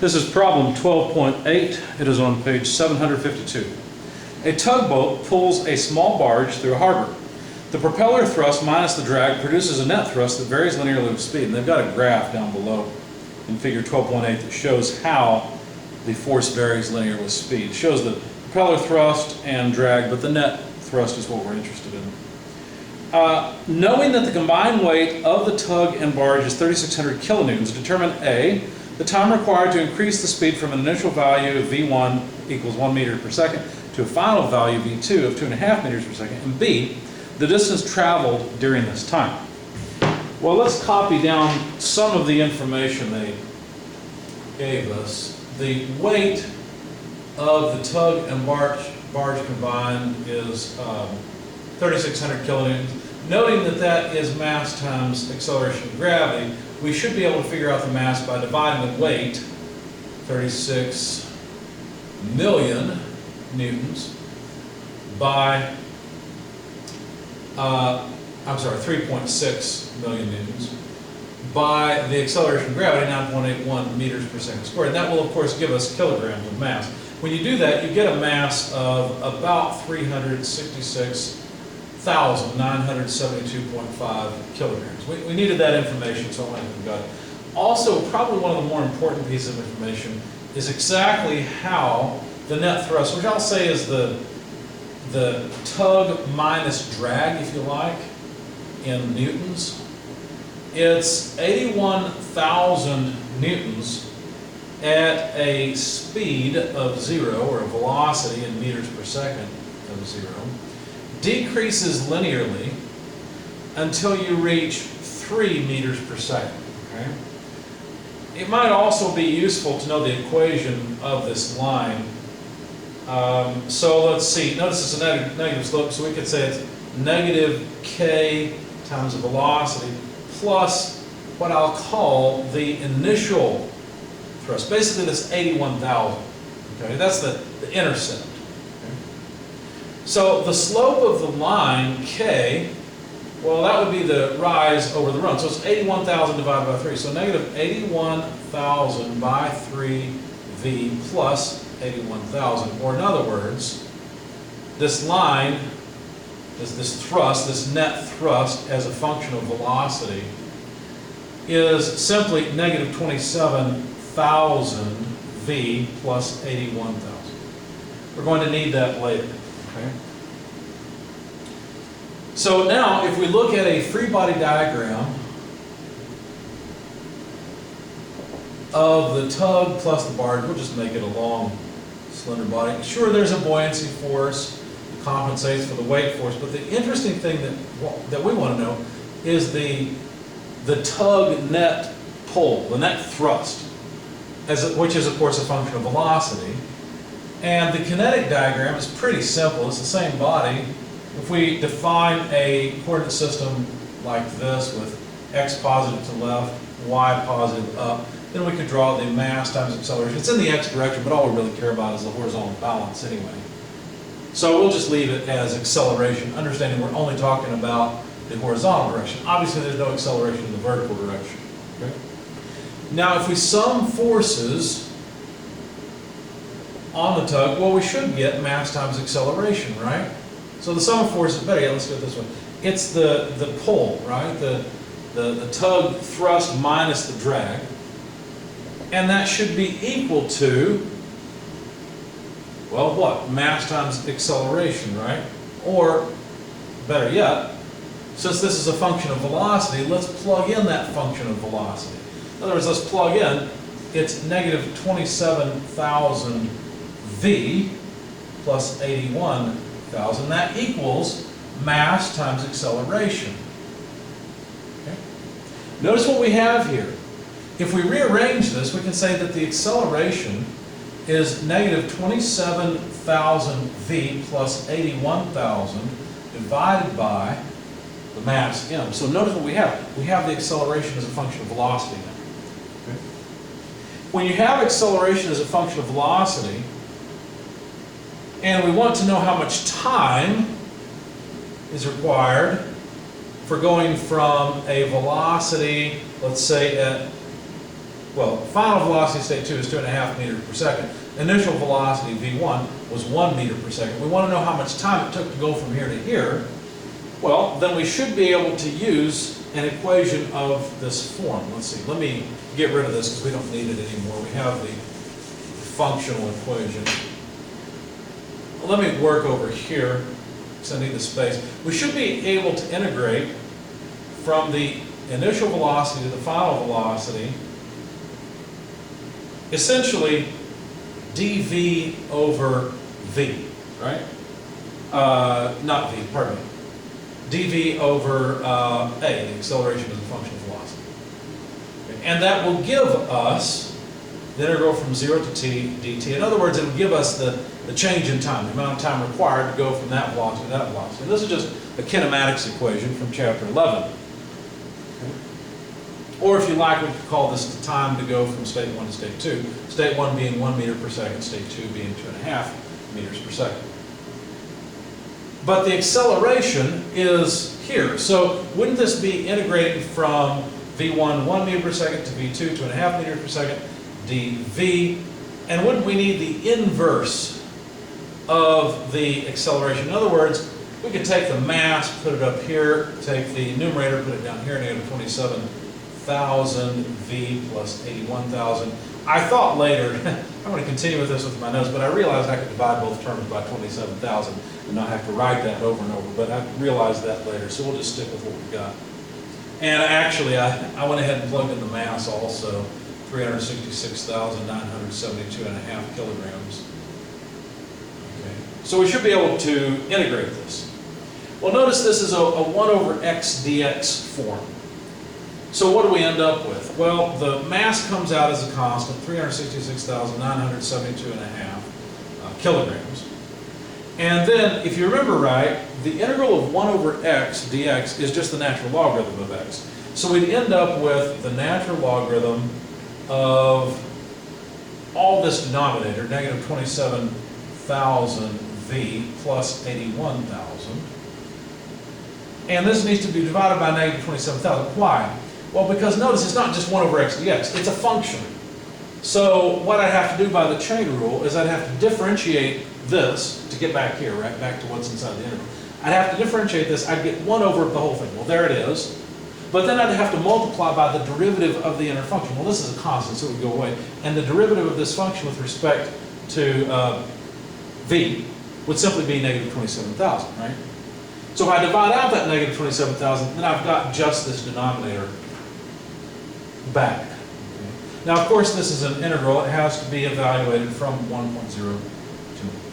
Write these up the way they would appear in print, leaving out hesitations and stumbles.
This is problem 12.8. It is on page 752. A tugboat pulls a small barge through a harbor. The propeller thrust minus the drag produces a net thrust that varies linearly with speed. And they've got a graph down below in figure 12.8 that shows how the force varies linear with speed. It shows the propeller thrust and drag, but the net thrust is what we're interested in. Knowing that the combined weight of the tug and barge is 3,600 kilonewtons, determine A, the time required to increase the speed from an initial value of V1 equals 1 meter per second to a final value V2 of 2.5 meters per second, and B, the distance traveled during this time. Well, let's copy down some of the information they gave us. The weight of the tug and barge combined is 3,600 kilonewtons. Noting that that is mass times acceleration of gravity, we should be able to figure out the mass by dividing the weight, 36 million newtons, by, 3.6 million newtons, by the acceleration of gravity, 9.81 meters per second squared. And that will, of course, give us kilograms of mass. When you do that, you get a mass of about 366,972.5 kilograms. We needed that information, so I went and got it. Also, probably one of the more important pieces of information is exactly how the net thrust, which I'll say is the tug minus drag, if you like, in newtons. It's 81,000 newtons at a speed of 0, or a velocity in meters per second of 0, decreases linearly until you reach 3 meters per second. Okay? It might also be useful to know the equation of this line. So let's see, notice it's a negative slope, so we could say it's negative k times the velocity plus what I'll call the initial thrust. Basically, this 81,000. Okay, that's the intercept. Okay? So the slope of the line k, well, that would be the rise over the run. So it's 81,000 divided by 3. So negative 81,000 by 3v plus 81,000. Or in other words, this line, this thrust, this net thrust as a function of velocity, is simply negative 27,000 v plus 81,000. We're going to need that later. Okay? So now, if we look at a free body diagram of the tug plus the barge, we'll just make it a long, slender body. Sure, there's a buoyancy force that compensates for the weight force, but the interesting thing that we want to know is the tug net pull, the net thrust, which is, of course, a function of velocity. And the kinetic diagram is pretty simple. It's the same body. If we define a coordinate system like this with x positive to left, y positive up, then we could draw the mass times acceleration. It's in the x direction, but all we really care about is the horizontal balance anyway. So we'll just leave it as acceleration, understanding we're only talking about the horizontal direction. Obviously, there's no acceleration in the vertical direction. Okay? Now, if we sum forces on the tug, well, we should get mass times acceleration, right? So the sum of forces, better yet, let's do it this way. It's the pull, right? The tug thrust minus the drag. And that should be equal to, well, what? Mass times acceleration, right? Or, better yet, since this is a function of velocity, let's plug in that function of velocity. In other words, let's plug in, it's negative 27,000 v plus 81,000. That equals mass times acceleration. Okay? Notice what we have here. If we rearrange this, we can say that the acceleration is negative 27,000 v plus 81,000 divided by the mass m. So notice what we have. We have the acceleration as a function of velocity now. Okay? When you have acceleration as a function of velocity, and we want to know how much time is required for going from a velocity, let's say at well, final velocity state 2 is 2.5 meters per second. Initial velocity, v1, was 1 meter per second. We want to know how much time it took to go from here to here. Well, then we should be able to use an equation of this form. Let's see, let me get rid of this because we don't need it anymore. We have the functional equation. Let me work over here because I need the space. We should be able to integrate from the initial velocity to the final velocity, essentially dv over v, right? Not v, pardon me. dv over a, the acceleration as a function of velocity. Okay. And that will give us the integral from 0 to t dt. In other words, it will give us the change in time, the amount of time required to go from that velocity to that velocity. And this is just a kinematics equation from chapter 11. Okay. Or if you like, we could call this the time to go from state 1 to state 2. State 1 being 1 meter per second, state 2 being 2.5 meters per second. But the acceleration is here. So wouldn't this be integrating from v1 1 meter per second to v2 2.5 meters per second dv? And wouldn't we need the inverse of the acceleration? In other words, we could take the mass, put it up here, take the numerator, put it down here, negative 27,000 v plus 81,000. I thought later, I'm going to continue with this with my notes, but I realized I could divide both terms by 27,000 and not have to write that over and over, but I realized that later, so we'll just stick with what we've got. And actually, I went ahead and plugged in the mass also, 366,972.5 kilograms. Okay. So we should be able to integrate this. Well, notice this is a 1 over x dx form. So what do we end up with? Well, the mass comes out as a constant, 366,972.5 kilograms. And then, if you remember right, the integral of 1 over x dx is just the natural logarithm of x. So we'd end up with the natural logarithm of all this denominator, negative 27,000 v plus 81,000. And this needs to be divided by negative 27,000. Why? Well, because notice it's not just 1 over x dx, it's a function. So what I'd have to do by the chain rule is I'd have to differentiate this to get back here, right, back to what's inside the integral. I'd have to differentiate this, I'd get 1 over the whole thing. Well, there it is. But then I'd have to multiply by the derivative of the inner function. Well, this is a constant, so it would go away. And the derivative of this function with respect to v would simply be negative 27,000, right? So if I divide out that negative 27,000, then I've got just this denominator back. Okay. Now, of course, this is an integral. It has to be evaluated from 1.0 to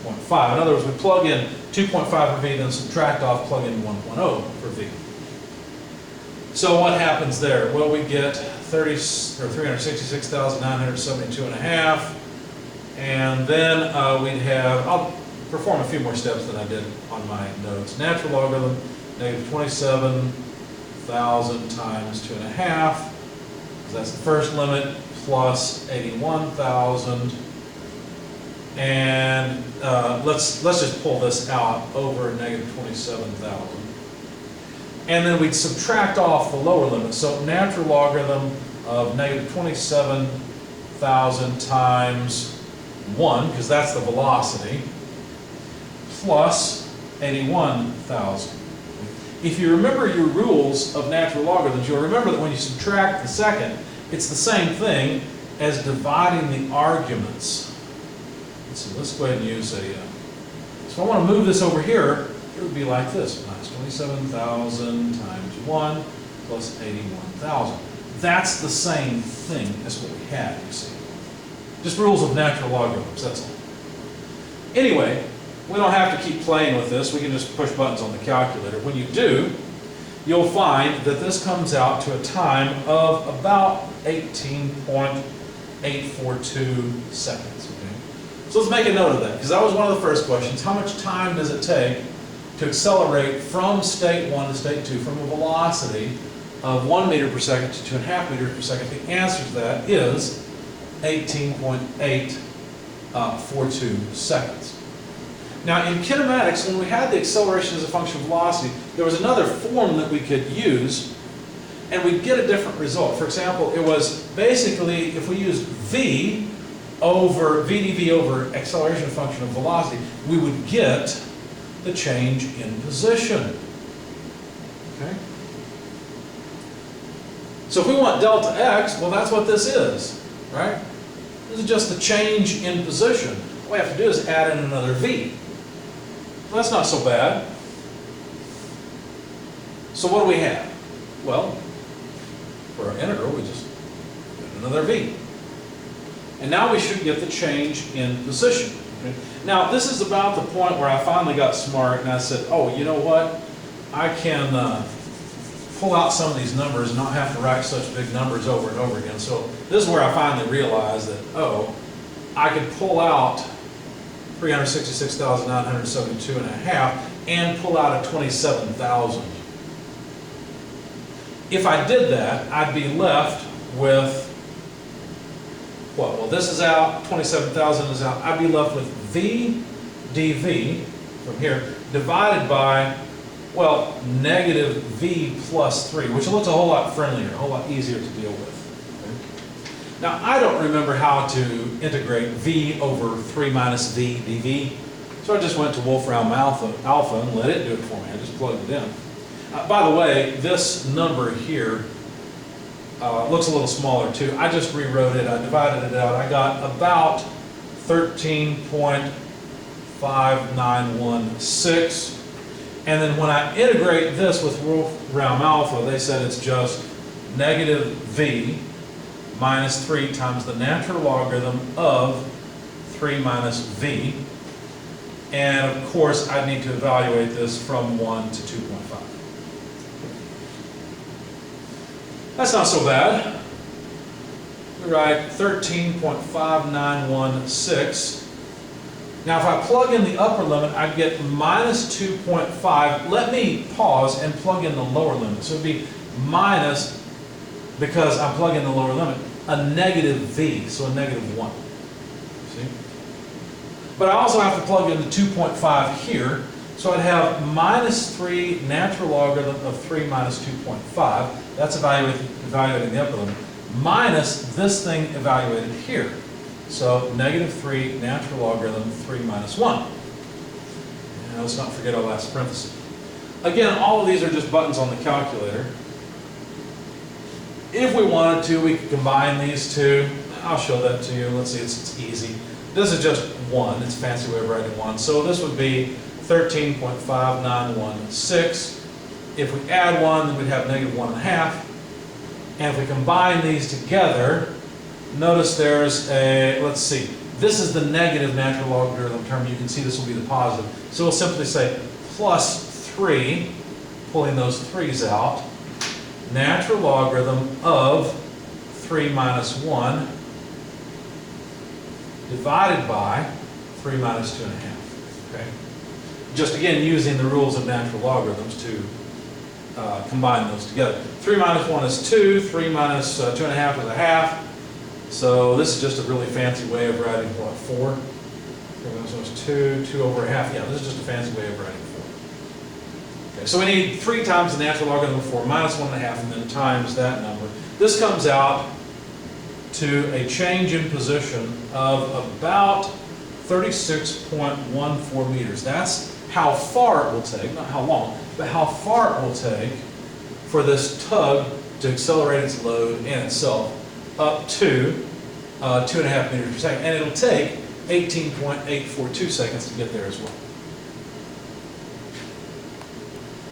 0.5. In other words, we plug in 2.5 for v, then subtract off, plug in 1.0 for v. So what happens there? Well, we get 366,972.5, and then we'd have, I'll perform a few more steps than I did on my notes. Natural logarithm, negative 27,000 times 2.5, that's the first limit, plus 81,000. And let's just pull this out over negative 27,000. And then we'd subtract off the lower limit. So natural logarithm of negative 27,000 times 1, because that's the velocity, plus 81,000. If you remember your rules of natural logarithms, you'll remember that when you subtract the second, it's the same thing as dividing the arguments. Let's go ahead and use a, so I want to move this over here, it would be like this, minus 27,000 times 1 plus 81,000. That's the same thing as what we had, you see. Just rules of natural logarithms, that's all. Anyway, we don't have to keep playing with this, we can just push buttons on the calculator. When you do, you'll find that this comes out to a time of about 18.842 seconds. Okay? So let's make a note of that, because that was one of the first questions. How much time does it take to accelerate from state 1 to state 2 from a velocity of 1 meter per second to 2.5 meters per second? The answer to that is 18.842 seconds. Now, in kinematics, when we had the acceleration as a function of velocity, there was another form that we could use, and we'd get a different result. For example, it was basically, if we use v over vdv over acceleration function of velocity, we would get the change in position. Okay? So if we want delta x, well, that's what this is, right? This is just the change in position. All we have to do is add in another v. Well, that's not so bad. So what do we have? Well, for our integral, we just add another v. And now we should get the change in position. Okay? Now, this is about the point where I finally got smart and I said, oh, you know what? I can pull out some of these numbers and not have to write such big numbers over and over again. So this is where I finally realized that, oh, I could pull out 366,972 and a half and pull out a 27,000. If I did that, I'd be left with what? Well, this is out, 27,000 is out. I'd be left with v dv from here divided by, well, negative v plus 3, which looks a whole lot friendlier, a whole lot easier to deal with. Okay? Now, I don't remember how to integrate v over 3 minus v dv, so I just went to Wolfram alpha and let it do it for me. I just plugged it in. By the way, this number here looks a little smaller too. I just rewrote it. I divided it out. I got about 13.5916. And then when I integrate this with Wolfram alpha, they said it's just negative v minus 3 times the natural logarithm of 3 minus v. And of course, I need to evaluate this from 1 to 2.5. That's not so bad. We write 13.5916. Now if I plug in the upper limit, I get minus 2.5. Let me pause and plug in the lower limit. So it would be minus, because I'm plugging the lower limit, a negative v, so a negative 1. See? But I also have to plug in the 2.5 here. So I'd have minus 3 natural logarithm of 3 minus 2.5. That's evaluating the upper limit. Minus this thing evaluated here. So negative 3 natural logarithm 3 minus 1. And let's not forget our last parenthesis. Again, all of these are just buttons on the calculator. If we wanted to, we could combine these two. I'll show that to you. Let's see, it's easy. This is just 1. It's a fancy way of writing 1. So this would be 13.5916. If we add 1, then we'd have negative 1.5. And if we combine these together, notice there's a, let's see, this is the negative natural logarithm term. You can see this will be the positive. So we'll simply say plus 3, pulling those 3's out, natural logarithm of 3 minus 1 divided by 3 minus 2.5. Okay? Just again using the rules of natural logarithms to combine those together. 3 minus 1 is 2, 3 minus 2.5 is a half. So this is just a really fancy way of writing what, 4? 3 minus 1 is 2, 2 over a half. Yeah, this is just a fancy way of writing 4. Okay, so we need 3 times the natural logarithm of 4 minus 1.5 and then times that number. This comes out to a change in position of about 36.14 meters. That's how far it will take, not how long, but how far it will take for this tug to accelerate its load and itself up to 2.5 meters per second. And it'll take 18.842 seconds to get there as well.